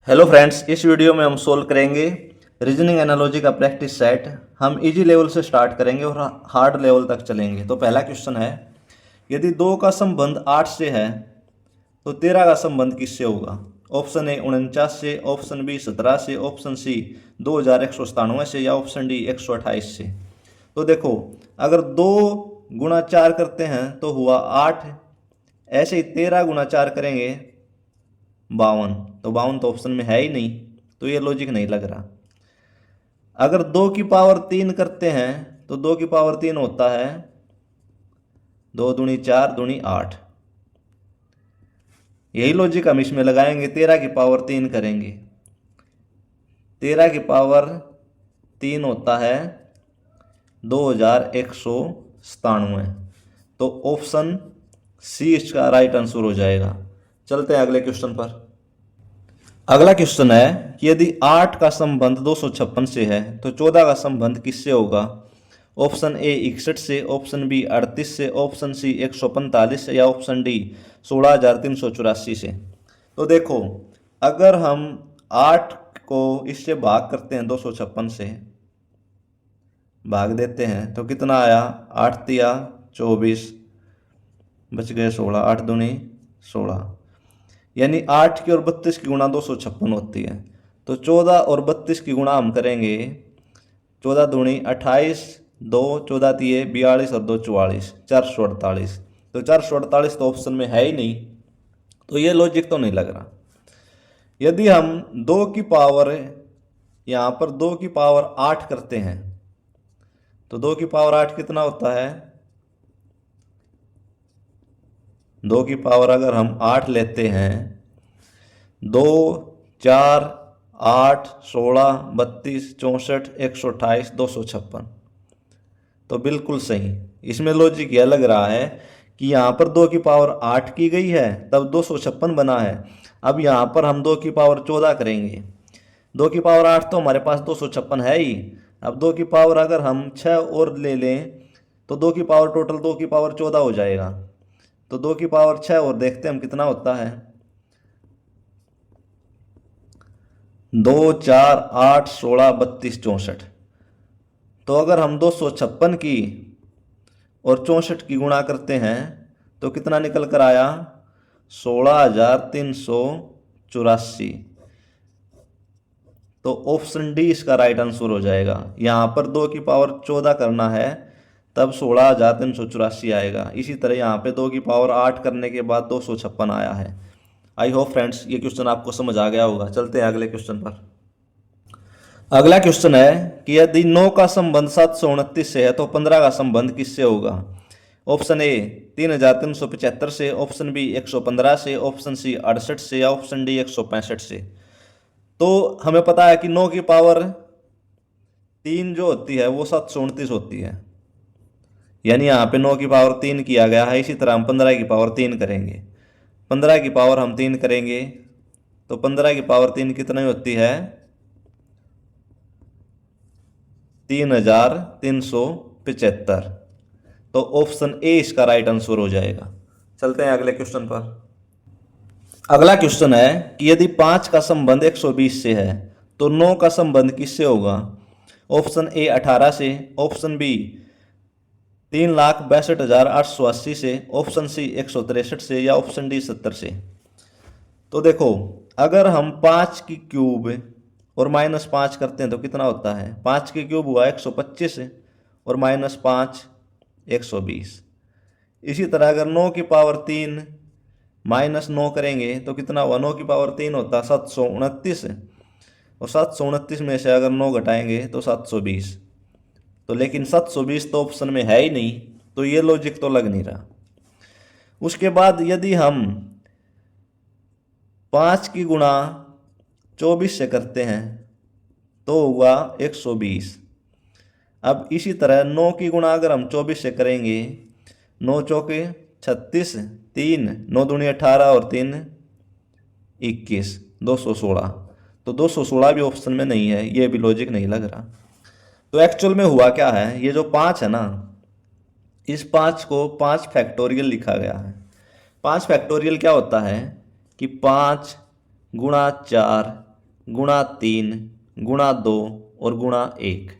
Hello friends, इस video में हम सोल्व करेंगे रीजनिंग एनालॉजी का प्रैक्टिस सेट। हम इजी लेवल से स्टार्ट करेंगे और हार्ड लेवल तक चलेंगे। तो पहला क्वेश्चन है, यदि 2 का संबंध 8 से है तो 13 का संबंध किससे होगा? ऑप्शन ए 49 से, ऑप्शन बी 17 से, ऑप्शन सी 2197 से या ऑप्शन डी 128 से। तो देखो, अगर 2 गुणा 4 करते हैं तो हुआ 8, ऐसे ही 13 गुणा 4 करेंगे 52। तो 52 तो ऑप्शन में है ही नहीं, तो ये लॉजिक नहीं लग रहा। अगर 2 की पावर 3 करते हैं तो 2 की पावर 3 होता है 2 दूनी 4 दूनी 8। यही लॉजिक हम इसमें लगाएंगे, 13 की पावर 3 करेंगे। 13 की पावर 3 होता है 2197। तो ऑप्शन सी इसका राइट आंसर हो जाएगा। चलते हैं अगले क्वेश्चन पर। अगला क्वेश्चन है कि यदि 8 का संबंध 256 से है तो 14 का संबंध किससे होगा? ऑप्शन ए 61 से, ऑप्शन बी 38 से, ऑप्शन सी 145 से या ऑप्शन डी 16,384 से। तो देखो, अगर हम 8 को इससे भाग करते हैं 256 से भाग देते हैं तो कितना आया? 8 तिया 24, बच गए 16, 8 दूनी 16, यानी 8 की और 32 की गुणा 256 होती है। तो 14 और 32 की गुणा हम करेंगे, 14 दूनी 28, 2 14 तिये 42 और 2 44, 448। तो 448 तो ऑप्शन में है ही नहीं, तो ये लॉजिक तो नहीं लग रहा। यदि हम 2 की पावर, यहाँ पर 2 की पावर 8 करते हैं तो 2 की पावर 8 कितना होता है? 2 की पावर अगर हम 8 लेते हैं, 2 4 8 16 32 64 128 256, तो बिल्कुल सही। इसमें लॉजिक यह लग रहा है कि यहाँ पर 2 की पावर 8 की गई है तब 256 बना है। अब यहाँ पर हम 2 की पावर 14 करेंगे। 2 की पावर 8 तो हमारे पास 256 है ही। अब 2 की पावर अगर हम 6 और ले लें तो 2 की पावर टोटल 2 की पावर 14 हो जाएगा। तो 2 की पावर 6 और देखते हैं हम कितना होता है। 2 4 8 16 32 64। तो अगर हम 256 की और 64 की गुणा करते हैं तो कितना निकल कर आया? 16,384। तो ऑप्शन डी इसका राइट आंसर हो जाएगा। यहाँ पर 2 की पावर 14 करना है तब 16,384 आएगा। इसी तरह यहाँ पे 2 की पावर 8 करने के बाद 256 आया है। आई होप फ्रेंड्स ये क्वेश्चन आपको समझ आ गया होगा। चलते हैं अगले क्वेश्चन पर। अगला क्वेश्चन है कि यदि 9 का संबंध 729 से है तो 15 का संबंध किससे होगा? ऑप्शन ए 3,375 से, ऑप्शन बी 115 से, ऑप्शन सी 68 से या ऑप्शन डी 165 से। तो हमें पता है कि 9 की पावर 3 जो होती है वो 729 होती है, यानी यहाँ पे 9 की पावर 3 किया गया है। इसी तरह हम 15 की पावर 3 करेंगे। 15 की पावर हम 3 करेंगे तो 15 की पावर 3 कितनी होती है? 3,375। तो ऑप्शन ए इसका राइट आंसर हो जाएगा। चलते हैं अगले क्वेश्चन पर। अगला क्वेश्चन है कि यदि 5 का संबंध 120 से है तो 9 का संबंध किससे होगा? ऑप्शन ए 18 से, ऑप्शन बी 3,62,880 से, ऑप्शन सी 163 से या ऑप्शन डी 70 से। तो देखो, अगर हम 5 की क्यूब और -5 करते हैं तो कितना होता है? 5 की क्यूब हुआ 125 और -5 120। इसी तरह अगर 9 की पावर 3 -9 करेंगे तो कितना हुआ? 9 की पावर 3 होता 729 और 729 में से अगर 9 घटाएंगे तो 720। तो लेकिन 720 तो ऑप्शन में है ही नहीं, तो ये लॉजिक तो लग नहीं रहा। उसके बाद यदि हम 5 की गुणा 24 से करते हैं तो हुआ 120। अब इसी तरह 9 की गुणा अगर हम 24 से करेंगे, 9 चौके 36, 3 9 दूनी 18 और 3 21, 216। तो 216 भी ऑप्शन में नहीं है, ये भी लॉजिक नहीं लग रहा। तो एक्चुअल में हुआ क्या है, ये जो 5 है ना, इस 5 को 5 फैक्टोरियल लिखा गया है। 5 फैक्टोरियल क्या होता है कि 5 गुणा 4 गुणा 3 गुणा 2 और गुणा 1।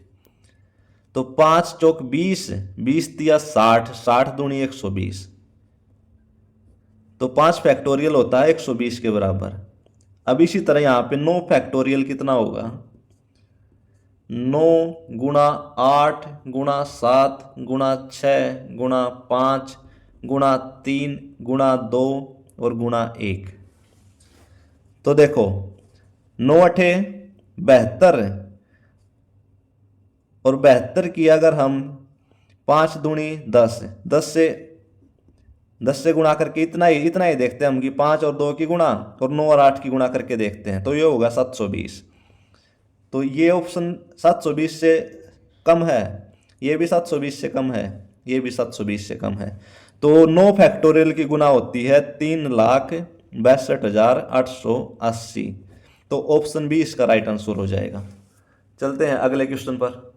तो 5 चौक 20, 20 दिया 60, 60 दूनी 120। तो 5 फैक्टोरियल होता है 120 के बराबर। अब इसी तरह यहां पे 9 फैक्टोरियल कितना होगा? 9 गुणा 8 गुणा 7 गुणा 6 गुणा 5 गुणा 3 गुणा 2 और गुणा 1। तो देखो 9 अठे 72 और 72 की अगर हम 5 दूनी 10, 10 से गुणा करके इतना ही देखते हैं हम कि 5 और 2 की गुणा और 9 और 8 की गुणा करके देखते हैं, तो ये होगा 720। तो ये ऑप्शन 720 से कम है, ये भी 720 से कम है, ये भी 720 से कम है। तो 9 फैक्टोरियल की गुणा होती है 3,62,880। तो ऑप्शन बी इसका राइट आंसर हो जाएगा। चलते हैं अगले क्वेश्चन पर।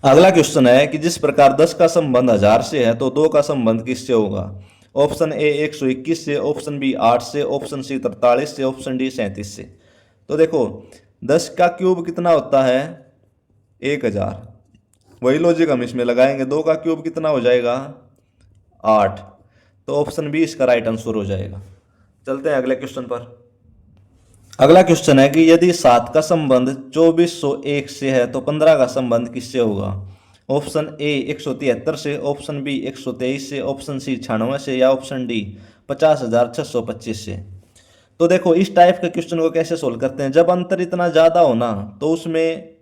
अगला क्वेश्चन है कि जिस प्रकार 10 का संबंध 1000 से है तो 2 का संबंध किससे होगा? ऑप्शन ए 121 से, ऑप्शन बी 8 से, ऑप्शन सी 43 से, ऑप्शन डी 37 से। तो देखो 10 का क्यूब कितना होता है? 1000। वही लॉजिक हम इसमें लगाएंगे, 2 का क्यूब कितना हो जाएगा? 8। तो ऑप्शन बी इसका राइट आंसर हो जाएगा। चलते हैं अगले क्वेश्चन पर। अगला क्वेश्चन है कि यदि 7 का संबंध 2401 से है तो 15 का संबंध किससे होगा? ऑप्शन ए 173 से, ऑप्शन बी 123 से, ऑप्शन सी 96 से या ऑप्शन डी 50,625 से। तो देखो इस टाइप के क्वेश्चन को कैसे सोल्व करते हैं? जब अंतर इतना ज़्यादा हो ना तो उसमें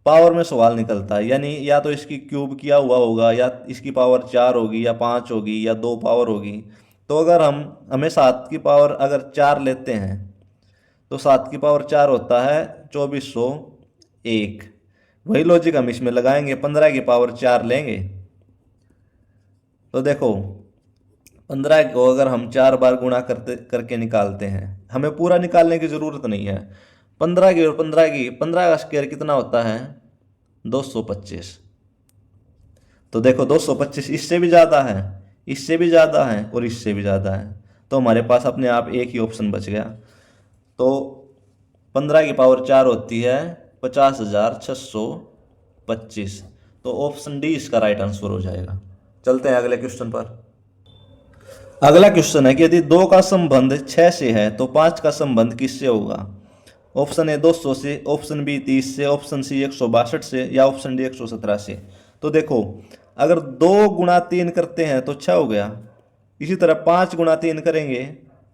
पावर में सवाल निकलता है, यानी या तो इसकी क्यूब किया हुआ होगा या इसकी पावर 4 होगी या 5 होगी या 2 पावर होगी। तो अगर हमें 7 की पावर अगर 4 लेते हैं तो 7 की पावर 4 होता है 2401। वही लॉजिक हम इसमें लगाएंगे, 15 की पावर 4 लेंगे। तो देखो 15 को अगर हम 4 बार गुणा करके निकालते हैं, हमें पूरा निकालने की ज़रूरत नहीं है। 15 की और 15 का स्क्वायर कितना होता है? 225। तो देखो 225 इससे भी ज़्यादा है, इससे भी ज़्यादा है और इससे भी ज़्यादा है। तो हमारे पास अपने आप एक ही ऑप्शन बच गया। तो 15 की पावर 4 होती है 50,625। तो ऑप्शन डी इसका राइट आंसर हो जाएगा। चलते हैं अगले क्वेश्चन पर। अगला क्वेश्चन है कि यदि 2 का संबंध 6 से है तो 5 का संबंध किससे होगा? ऑप्शन ए 200 से, ऑप्शन बी 30 से, ऑप्शन सी 162 से या ऑप्शन डी 117 से। तो देखो अगर 2 गुणा 3 करते हैं तो 6 हो गया, इसी तरह 5 गुणा 3 करेंगे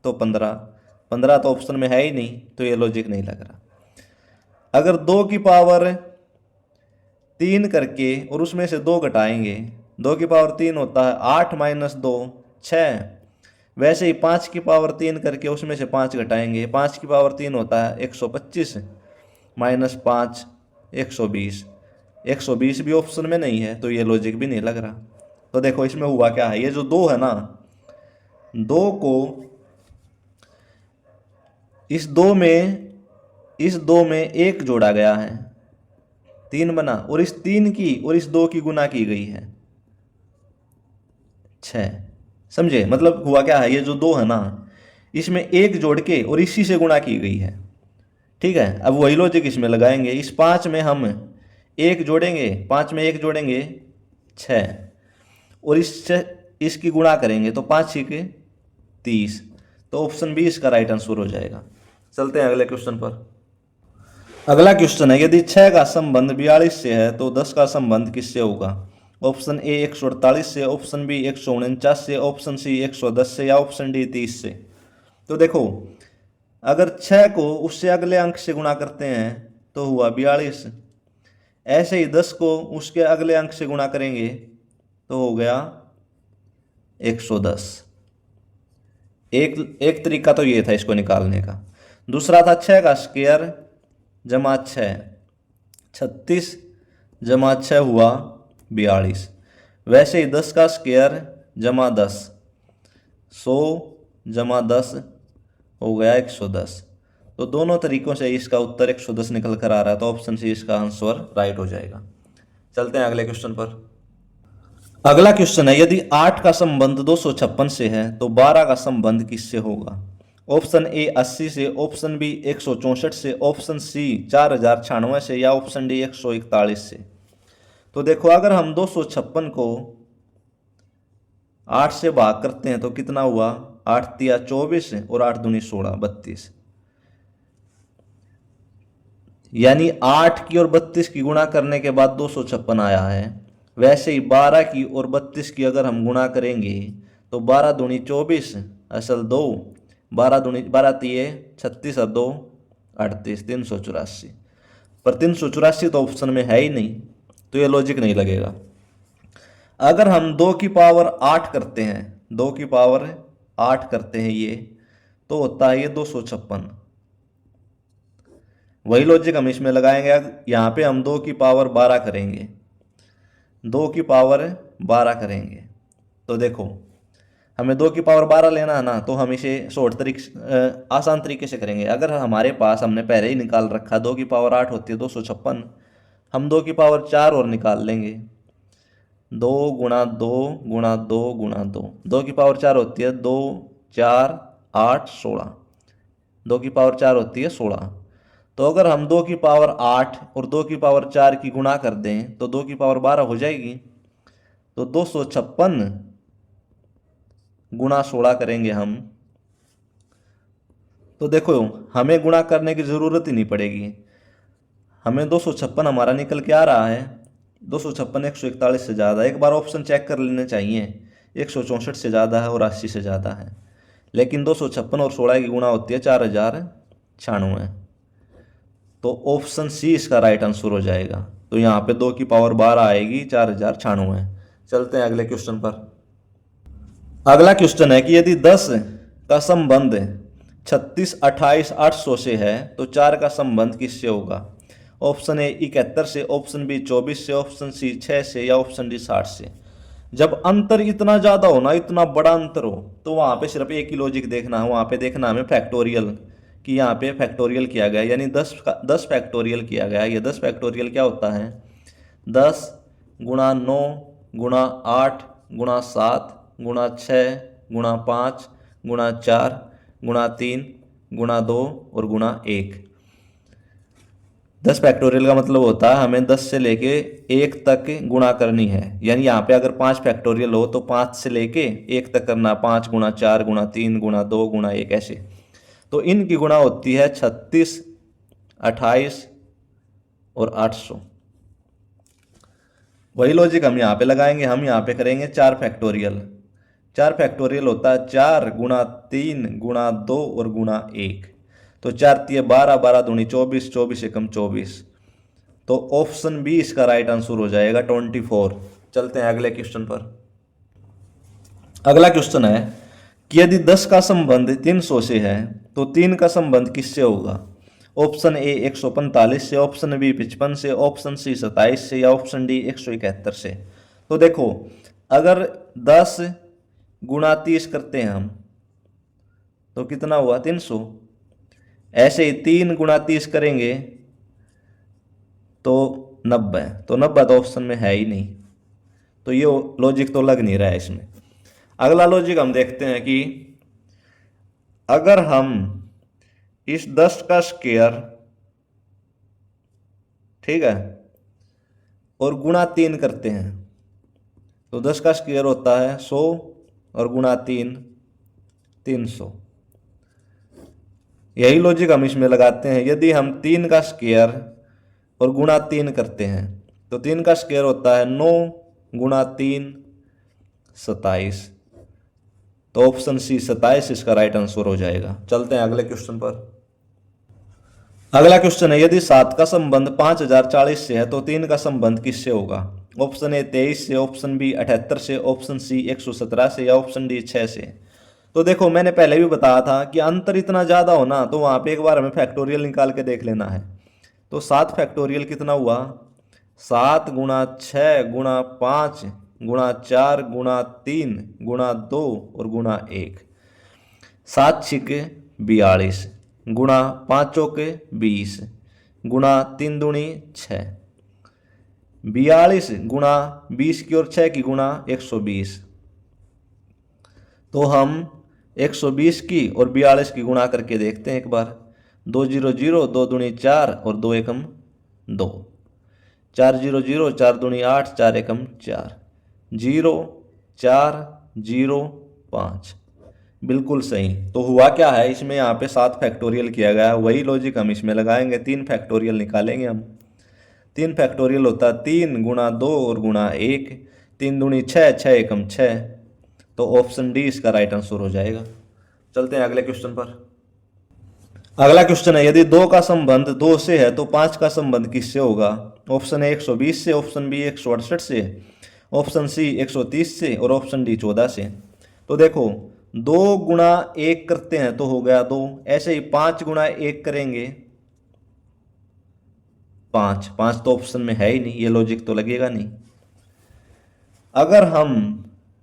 तो 15। 15 तो ऑप्शन में है ही नहीं, तो ये लॉजिक नहीं लग रहा। अगर 2 की पावर 3 करके और उसमें से 2 घटाएंगे, 2 की पावर 3 होता है 8 माइनस 2 6। वैसे ही 5 की पावर 3 करके उसमें से 5 घटाएंगे, 5 की पावर 3 होता है 125 माइनस 5 120। 120 भी ऑप्शन में नहीं है, तो ये लॉजिक भी नहीं लग रहा। तो देखो इसमें हुआ क्या है, ये जो 2 है ना, 2 को इस 2 में 1 जोड़ा गया है, 3 बना, और इस 3 की और इस 2 की गुना की गई है 6। समझे? मतलब हुआ क्या है, ये जो 2 है ना, इसमें 1 जोड़ के और इसी से गुणा की गई है। ठीक है, अब वही लॉजिक इसमें लगाएंगे। इस 5 में हम 1 जोड़ेंगे, 5 में 1 जोड़ेंगे 6 और इसकी गुणा करेंगे तो 5 6 30। तो ऑप्शन बी इसका राइट आंसर हो जाएगा। चलते हैं अगले क्वेश्चन पर। अगला क्वेश्चन है यदि 6 का संबंध 42 से है तो 10 का संबंध किससे होगा? ऑप्शन ए 148 से, ऑप्शन बी 149 से, ऑप्शन सी 110 से या ऑप्शन डी 30 से। तो देखो अगर 6 को उससे अगले अंक से गुणा करते हैं तो हुआ 42। ऐसे ही 10 को उसके अगले अंक से गुणा करेंगे तो हो गया 110। एक तरीका तो ये था इसको निकालने का। दूसरा था 6 का स्क्वायर जमा 6, 36 जमा 6 हुआ 42। वैसे ही 10 का स्क्वायर जमा 10, 100 जमा 10 हो गया 110। तो दोनों तरीकों से इसका उत्तर 110 निकल कर आ रहा है, तो ऑप्शन सी इसका आंसर राइट हो जाएगा। चलते हैं अगले क्वेश्चन पर। अगला क्वेश्चन है यदि 8 का संबंध 256 से है तो 12 का संबंध किससे होगा? ऑप्शन ए 80 से, ऑप्शन बी 164 से, ऑप्शन सी 4096 से या ऑप्शन डी 141 से। तो देखो अगर हम 256 को 8 से भाग करते हैं तो कितना हुआ, 8 तिया 24 और 8 दूनी 16, 32। यानी 8 की और 32 की गुणा करने के बाद 256 आया है। वैसे ही 12 की और 32 की अगर हम गुणा करेंगे तो 12 दूनी 24 असल 2, 12 दूनी 12 तिये 36 और 2 38, 384। पर 384 तो ऑप्शन में है ही नहीं, तो ये लॉजिक नहीं लगेगा। अगर हम 2 की पावर 8 करते हैं, 2 की पावर 8 करते हैं ये, तो होता है ये 256। वही लॉजिक हम इसमें लगाएंगे। यहाँ पे हम 2 की पावर 12 करेंगे, 2 की पावर 12 करेंगे तो देखो हमें 2 की पावर 12 लेना है ना, तो हम इसे आसान तरीके से करेंगे। अगर हमारे पास हमने पहले ही निकाल रखा 2 की पावर 8 होती है 256, हम 2 की पावर 4 और निकाल लेंगे, 2 गुणा 2 गुणा 2 गुणा 2, 2 की पावर 4 होती है 2 4 8 16, 2 की पावर 4 होती है 16। तो अगर हम 2 की पावर 8 और 2 की पावर 4 की गुणा कर दें तो 2 की पावर 12 हो जाएगी। तो 256 गुणा 16 करेंगे हम, तो देखो हमें गुणा करने की ज़रूरत ही नहीं पड़ेगी। हमें 256 हमारा निकल के आ रहा है। 256 141 से ज़्यादा, एक बार ऑप्शन चेक कर लेने चाहिए, 164 से ज़्यादा है और 80 से ज़्यादा है। लेकिन 256 और 16 की गुणा होती है 4096, तो ऑप्शन सी इसका राइट आंसर हो जाएगा। तो यहाँ पे 2 की पावर 12 आएगी, 4096। चलते हैं अगले क्वेश्चन पर। अगला क्वेश्चन है कि यदि 10 का संबंध 36 28 800 से है तो 4 का संबंध किससे होगा। ऑप्शन ए 71 से, ऑप्शन बी 24 से, ऑप्शन सी 6 से या ऑप्शन डी 60 से। जब अंतर इतना ज़्यादा हो ना, इतना बड़ा अंतर हो, तो वहाँ पे सिर्फ एक ही लॉजिक देखना है। वहाँ पे देखना हमें फैक्टोरियल, कि यहाँ पे फैक्टोरियल किया गया, यानी 10 फैक्टोरियल किया गया। ये 10 फैक्टोरियल क्या होता है, 10 गुणा 9 गुणा 8 गुणा 7 गुणा 6 गुणा 5 गुणा 4 गुणा 3 गुणा 2 और गुणा 1। 10 फैक्टोरियल का मतलब होता है हमें 10 से लेके 1 तक गुणा करनी है। यानी यहाँ पे अगर 5 फैक्टोरियल हो तो 5 से लेके 1 तक करना, 5 गुणा 4 गुणा 3 गुणा 2 गुणा 1 ऐसे। तो इनकी गुणा होती है 36 28 और 800। वही लॉजिक हम यहाँ पे लगाएंगे। हम यहाँ पे करेंगे 4 फैक्टोरियल। 4 फैक्टोरियल होता है 4 गुणा 3 गुणा 2 और गुणा 1। तो 4 तिये 12 12 दूनी 24 24 एकम 24। तो ऑप्शन बी इसका राइट आंसर हो जाएगा 24। चलते हैं अगले क्वेश्चन पर। अगला क्वेश्चन है कि यदि 10 का संबंध 300 से है तो 3 का संबंध किससे होगा। ऑप्शन ए 145 से, ऑप्शन बी 55 से, ऑप्शन सी 27 से या ऑप्शन डी 171 से। तो देखो अगर 10 गुणा 30 करते हैं हम तो कितना हुआ 300। ऐसे ही 3 गुणा 30 करेंगे तो 90। तो 90 तो ऑप्शन में है ही नहीं, तो ये लॉजिक तो लग नहीं रहा है इसमें। अगला लॉजिक हम देखते हैं कि अगर हम इस 10 का स्क्वायर, ठीक है, और गुणा 3 करते हैं तो 10 का स्क्वायर होता है 100 और गुणा 3 300। यही लॉजिक हम इसमें लगाते हैं। यदि हम 3 का स्क्वायर और गुणा 3 करते हैं तो 3 का स्क्वायर होता है 9 गुणा 3 27। तो ऑप्शन सी 27 इसका राइट आंसर हो जाएगा। चलते हैं अगले क्वेश्चन पर। अगला क्वेश्चन है यदि 7 का संबंध 5040 से है तो 3 का संबंध किससे होगा। ऑप्शन ए 23 से, ऑप्शन बी 78 से, ऑप्शन सी 117 से या ऑप्शन डी 6 से। तो देखो मैंने पहले भी बताया था कि अंतर इतना ज़्यादा हो ना, तो वहाँ पे एक बार हमें फैक्टोरियल निकाल के देख लेना है। तो 7 फैक्टोरियल कितना हुआ, 7 गुणा 6 गुणा 5 गुणा 4 गुणा 3 गुणा 2 और गुणा 1। 7 छिके 42 गुणा 5 चौके 20 गुणा 3 दूनी 6। 42 गुणा 20 की और 6 की गुणा 120। तो हम 120 की और 42 की गुणा करके देखते हैं एक बार। 2 0 0, 2 दूनी 4 और 2 एकम 2, 4 0 0, 4 दूनी 8, 4 एकम 4, 0 4 0 5, बिल्कुल सही। तो हुआ क्या है, इसमें यहाँ पे 7 फैक्टोरियल किया गया है, वही लॉजिक हम इसमें लगाएंगे। 3 फैक्टोरियल निकालेंगे हम। 3 फैक्टोरियल होता है 3 गुणा 2 और गुणा 1, 3 दूनी 6, 6 एकम 6। तो ऑप्शन डी इसका राइट आंसर हो जाएगा। चलते हैं अगले क्वेश्चन पर। अगला क्वेश्चन है, यदि 2 का संबंध 2 से है तो 5 का संबंध किससे होगा? ऑप्शन ए 120 से, ऑप्शन बी 168 से, ऑप्शन सी 130 से और ऑप्शन डी 14 से। तो देखो 2 गुणा 1 करते हैं तो हो गया 2, ऐसे ही 5 गुणा 1 करेंगे 5, 5 तो ऑप्शन में है ही नहीं, ये लॉजिक तो लगेगा नहीं। अगर हम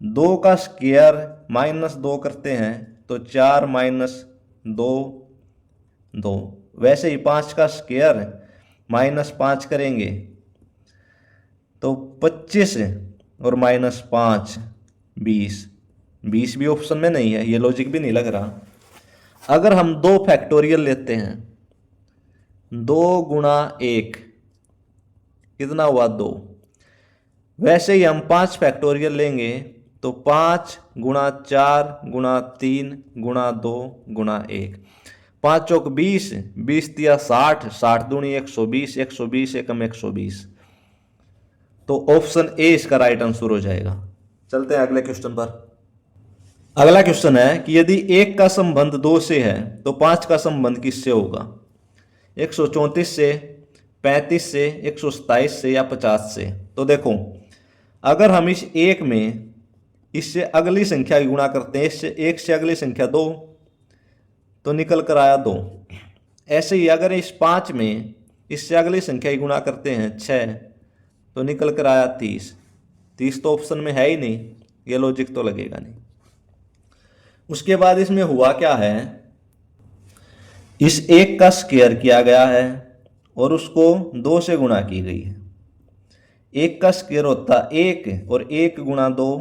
2 का स्क्वायर -2 करते हैं तो 4 -2 2, वैसे ही 5 का स्क्वायर -5 करेंगे तो 25 और -5 20, 20 भी ऑप्शन में नहीं है, ये लॉजिक भी नहीं लग रहा। अगर हम 2 फैक्टोरियल लेते हैं, 2 गुणा 1 कितना हुआ 2, वैसे ही हम 5 फैक्टोरियल लेंगे तो 5 गुणा 4 गुणा 3 गुणा 2 गुणा 1, 5 चौक 20, 20 तिया 60, 60 दूनी 120, 120 एकम 120। तो ऑप्शन ए इसका राइट आंसर हो जाएगा। चलते हैं अगले क्वेश्चन पर। अगला क्वेश्चन है कि यदि 1 का संबंध 2 से है तो 5 का संबंध किससे होगा? 134 से, 35 से, 127 से या 50 से। तो देखो अगर हम इस 1 में इससे अगली संख्या की गुणा करते हैं, इससे 1 से अगली संख्या 2 तो निकल कर आया 2। ऐसे ही अगर इस 5 में इससे अगली संख्या की गुणा करते हैं 6 तो निकल कर आया 30। 30 तो ऑप्शन में है ही नहीं, ये लॉजिक तो लगेगा नहीं। उसके बाद इसमें हुआ क्या है, इस 1 का स्क्वायर किया गया है और उसको 2 से गुणा की गई है। 1 का स्क्वायर होता 1 और 1 गुणा 2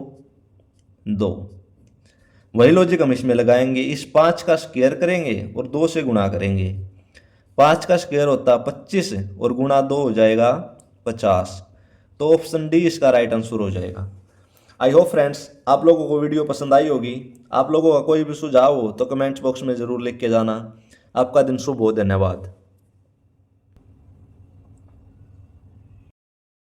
2, वही लॉजिक हम इसमें लगाएंगे। इस 5 का स्क्वायर करेंगे और 2 से गुणा करेंगे। 5 का स्क्वायर होता 25 और गुणा 2 हो जाएगा 50। तो ऑप्शन डी इसका राइट आंसर हो जाएगा। आई होप फ्रेंड्स आप लोगों को वीडियो पसंद आई होगी। आप लोगों का कोई भी सुझाव हो तो कमेंट बॉक्स में ज़रूर लिख के जाना। आपका दिन शुभ हो। धन्यवाद।